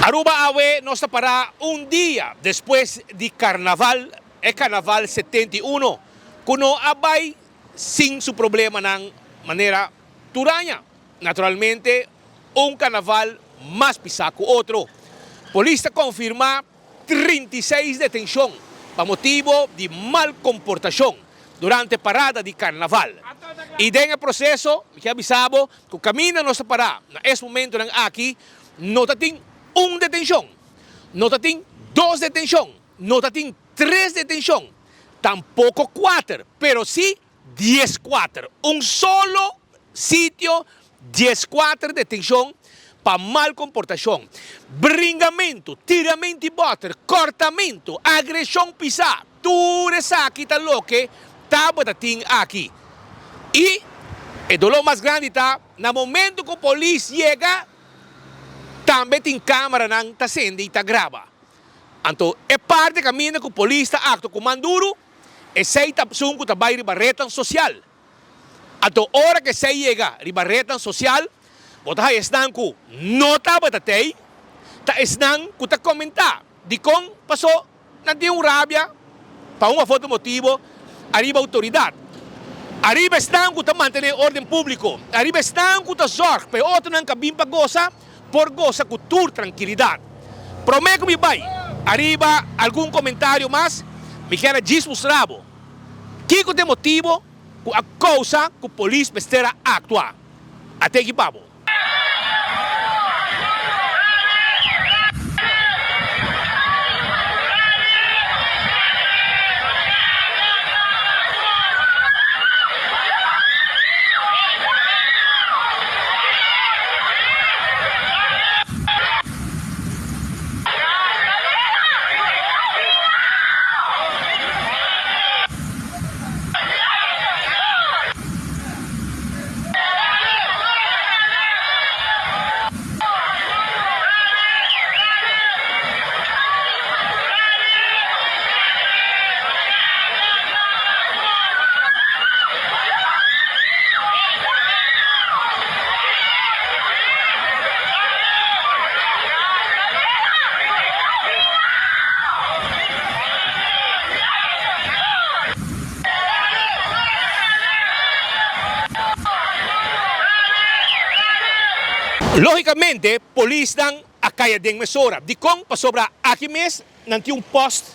Aruba Awe nos para un día después de Carnaval, el Carnaval 71, kuno abay sin su problema ng manera turaña. Naturalmente, un carnaval más pisaco otro. Polícia confirma 36 detención por motivo de mal comportación durante parada de carnaval. Y en el proceso, me avisado que camina nos para. En ese momento aquí, no tem detención, no tem dos detención, no tem tres detención, tampoco cuatro, pero sí 14. Un solo sitio, 14 detención para mal comportación. Bringamento, tiramento de boter, cortamento, agresión pisada. Tudo isso aqui está lo que está aqui. E o dolor mais grande está no momento que a polícia chega, também tem câmera que está sendo e está grava. Então, é parte do caminho que a polícia está acto com manduro e sei que está vai ribarretan social. Então, hora que sei chega ribarretan social, bota estão com nota batatei, estão com ta comentar de como passou, não tem rabia para uma foto motivo, arriba autoridade. Arriba estão com manter ordem público, arriba estão com sorte, para outro não cabim para goza, por goza cultura tranquilidade. Prometo que me vai. Arriba algum comentário mais, me quero desmostrar. Que tem motivo, a causa que a polícia precisa actuar. Até que vamos. Logicamente, polícia dan a kaya ding mesora. Di kong pasobra aqui mes nanti um post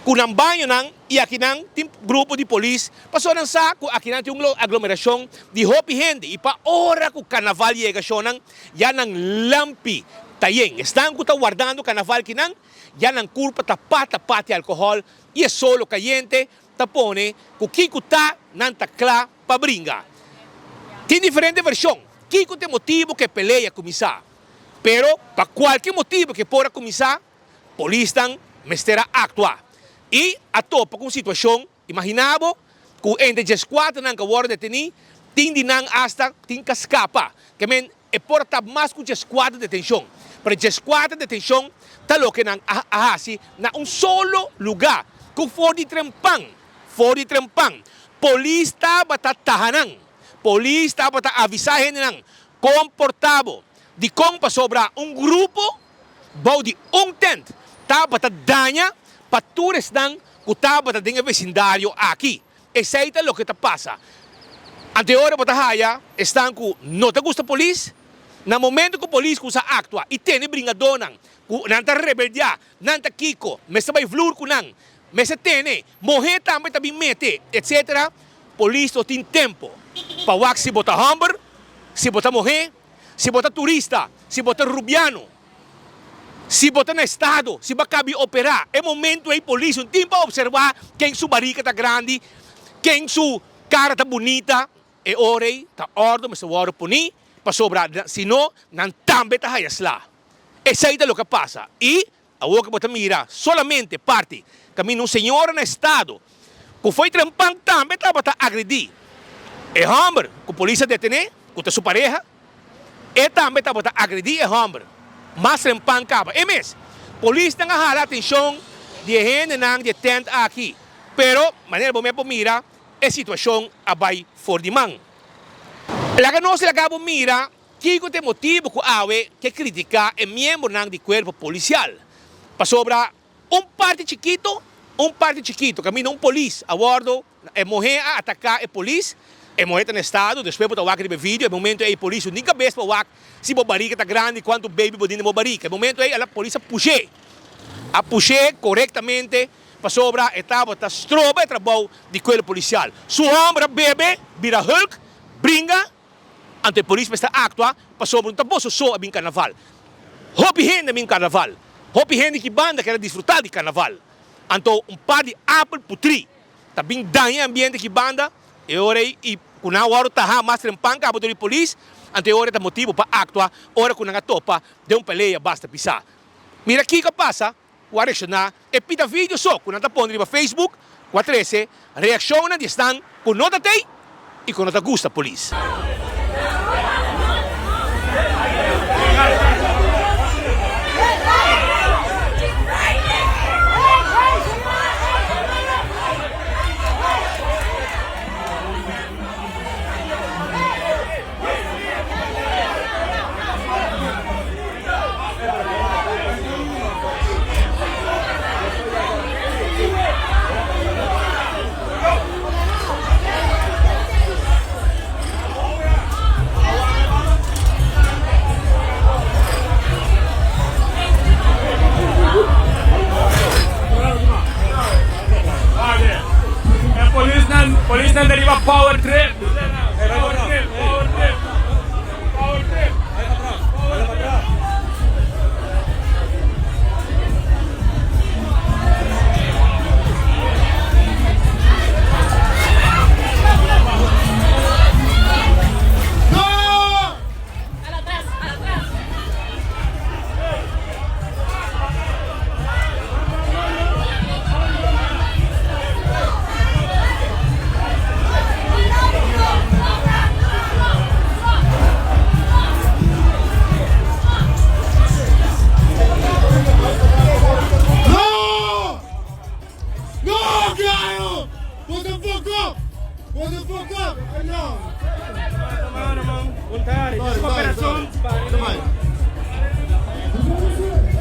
kunang banyo nang e aqui nang tim grupo de polícia pasoran sa ku aqui nanti um aglomeração de hopi gente e pa ora ku carnaval chega nang ya nang lampi tayeng. Estão ku ta guardando carnaval kinang ya nang culpa tapati alcohol e é solo caliente tapone ku kikuta nang takla pa bringa. Tem diferente versão. Kiko tem motivo que peleia começar. Pero, para qualquer motivo que possa começar, a polícia mestera actuar. E a topa com situação, imaginava que entre as quatro não que agora deteni, tem de não hasta tem que escapar. Que men é por estar mais com as quatro detenção. Para as quatro detenção, tá lo que não ahasi na solo lugar, com fora de trempang. Polícia bata tahanan. Polícia dapat avisahin ng komportable di kung pasobra grupo bau di tent dapat danya patures ng kutabat ng vecindario aqui. Esa é lo que te pasa. Ante hora batahaya estão com não te gusta polícia. Na momento que a polícia kusa actua e tem bringadonang nanta rebeldia nanta kiko mesa bay flur kunang mesa tene mohe também tabi mete etc. Polícia tem tempo. Pawak si bota hamber, si bota mohe, si bota turista, si bota rubiano, si bota na estado, si bakabi opera. É momento aí polícia tem para observar quem sua barriga tá grande, quem sua cara tá bonita, e orei tá ordem, mas o oro puni para sobrar, senão não também tá hayasla. Essa é o que passa. E a boca bota mira solamente parte caminho senhor na estado, que foi trampang também tá bota agredir. É homem, que a polícia detém, com sua pareja, e também está a agredir o homem. Mas trampang caba. É mesmo, a polícia não a atenção de gente não detém aqui. Pero, maneira como eu mira, a situação vai fora de mão. La que não se acaba mira, Kiko tem motivo que awe que criticar é membro do corpo policial. Para sobra parte chiquito, caminha polícia, a bordo, é morrer a atacar a polícia, é morrer no estado, depois botar o WAC de vídeo, é momento aí a polícia, nunca vez para o WAC, se a barriga está grande, quanto baby bodinho a barriga, é momento aí a polícia puxar corretamente, para sobra etapa, está strobe trabalho de corpo policial. Sua ombra bebe, vira Hulk, brinca, ante a polícia está actuar, para sobra não está bom só a bem carnaval. Hopi gente bem carnaval. Hopi gente que banda quer desfrutar de carnaval. Então, par de apple putri. Tá bem danha ambiente que banda. E ora e quando a hora tá mais trempanca a de polícia, ante hora tá motivo para actuar, ora quando a topa de peleia basta pisar. Mira aqui que passa, o reaccionar, e pita vídeo só, quando tá pondo no Facebook, o 13, reacciona de estão com nota tem e com nota gusta polícia. Polis nan deriva power trip.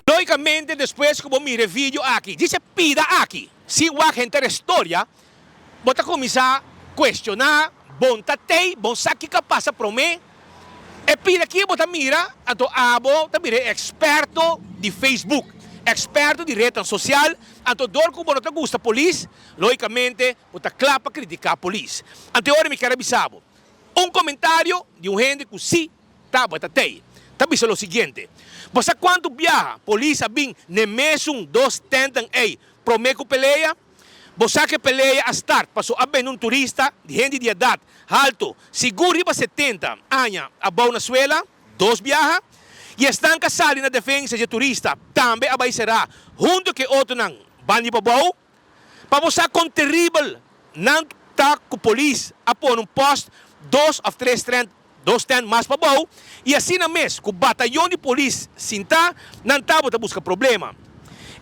Logicamente, después que vos mire vídeo aqui, dice pida aqui, se a gente a história, você começar a questionar, bom tatei, bom sabe que passa para mim, e pida aqui, você mira, então abo, mira, experto de Facebook, experto de rede social, então dor que você gosta da polícia, logicamente, você clapa criticar a polícia. Então, agora me quero avisar, comentário de gente que sim, tá, você tem. Tapi é o seguinte, você quando viaja, polícia vem nem mesmo 2 tentam aí, prometo peleia, você que peleia a start, passou a bem turista de gente de idade alto, seguro riba 70 anos, a boa na suela, 2 viaja, e estão casados na defesa de turista, também a será, junto que outro não, bandi babau, para você com terrível, não tá com polícia, a pôr posto, 2 ou 3 2 mais para bom, e assim na mês, com o batalhão de polícia, sinta, não estava a buscar problema.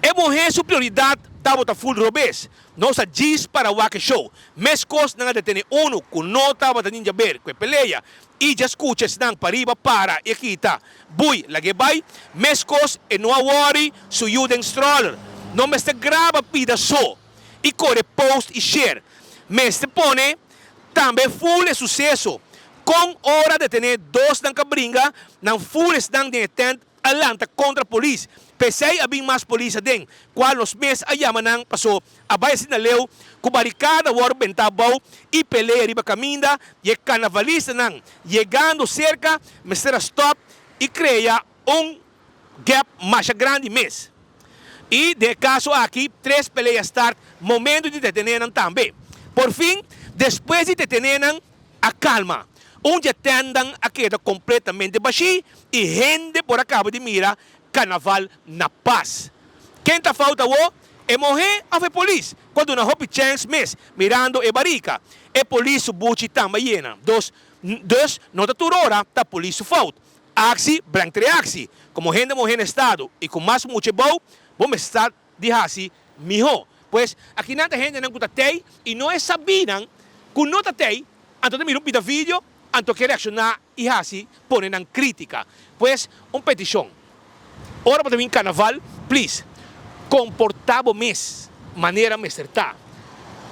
É morrer sua prioridade, estava a full robês. Nossa diz para o Wake Show, mês cos não detém com não estava a ninja ver, com a peleia, e já escutas não para para, e aqui está, bui, lagi vai, mês cos, e não worry, su Juden stroller, não me está grava pida só, e corre post e share, mês te pone, também full é sucesso. Com hora de ter 2 na cabringa, não fules não de tent alanta contra a polícia. Pensei a bem mais polícia den, qual nos meses a yamanang passou a baia sinaleu, com barricada war bentabau e peleia riba caminda, e carnavalista não, chegando cerca, mestra stop e cria gap mais grande mês. E de caso aqui, 3 peleias start, momento de detener também. Por fim, depois de detener, a calma. Onde atendam a queda completamente baixi e gente por acaba de mira carnaval na paz. Quem está falta é morrer a ver polícia. Quando na hope chance mês mirando e barica, é polícia buchi também llena. Dos não está turora, tá polícia falta. Axi, branco axi. Como gente morrer no estado e com mais muito bom, vamos estar de hasi mijo. Pois aqui não tem gente não que tem e não é sabiam que não tem. Então mira um vídeo. anto que reaccionar e assim ponen en crítica. Pues, petición. Ora para mim carnaval, please, comportabo mes, maneira me acertar.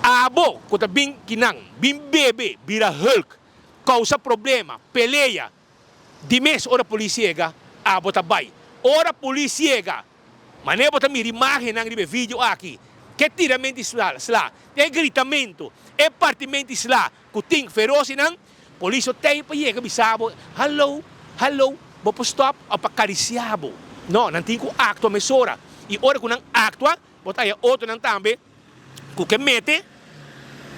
Abo, quando bem kinang, bem bebe, vira Hulk, causa problema, peleia. De mês, ora polícia, abo tabay. Ora polícia, maneira para mim, imagem ng vídeo aqui. Que tiramento isla, é gritamento, é partimento isla, kuting feroz ng polícia tem pa yega bisabo, hello, vou stop, apacariciabo. No, nanti ko acto mesora. E ora ko nang actua, botaya outro nang tambe, ko que mete,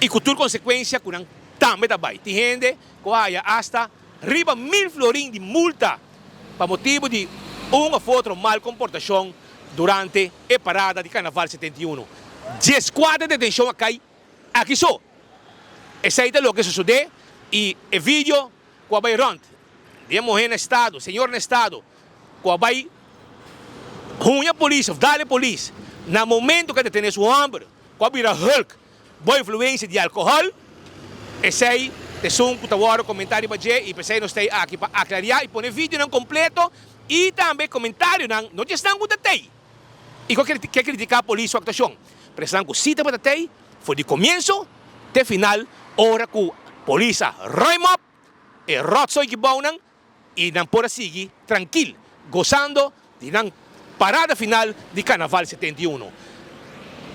e com tudo consequência, ko nang tambe tabay. Tihende, ko haya hasta riba 1.000 florin de multa, para motivo de uma outra mal comportação durante a parada de Carnaval 71. 10 quadras de detenção aqui só. Esse aí é o que sucede, e o vídeo, ko vai rond, de morrer no estado, senhor no estado, ko vai Hunha polícia, dale polícia. No momento que detém o homem, quando vira Hulk, boa influência de álcool, esse aí, te sum, kutawaro, comentário para e pensei nós temos aqui para aclarar e pôr vídeo não completo e também comentário não já estão com detém. E quer criticar a polícia ou a actuação. Precisam com cita para detém, foi de começo até final, hora que a polícia roimop, e rotsoi que baunan, e não pode seguir tranquilo, gozando de não parada final de Carnaval 71.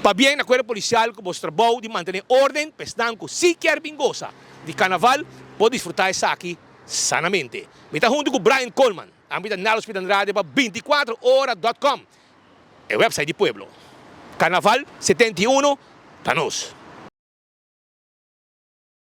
Para bem na Guarda Policial, que você trabalha de manter ordem, pensando que se quer vingosa de Carnaval, pode desfrutar isso aqui sanamente. Me está junto com Brian Coleman, a mim na Hospital Radio para 24horas.com, é o website do Pueblo. Carnaval 71, para nós.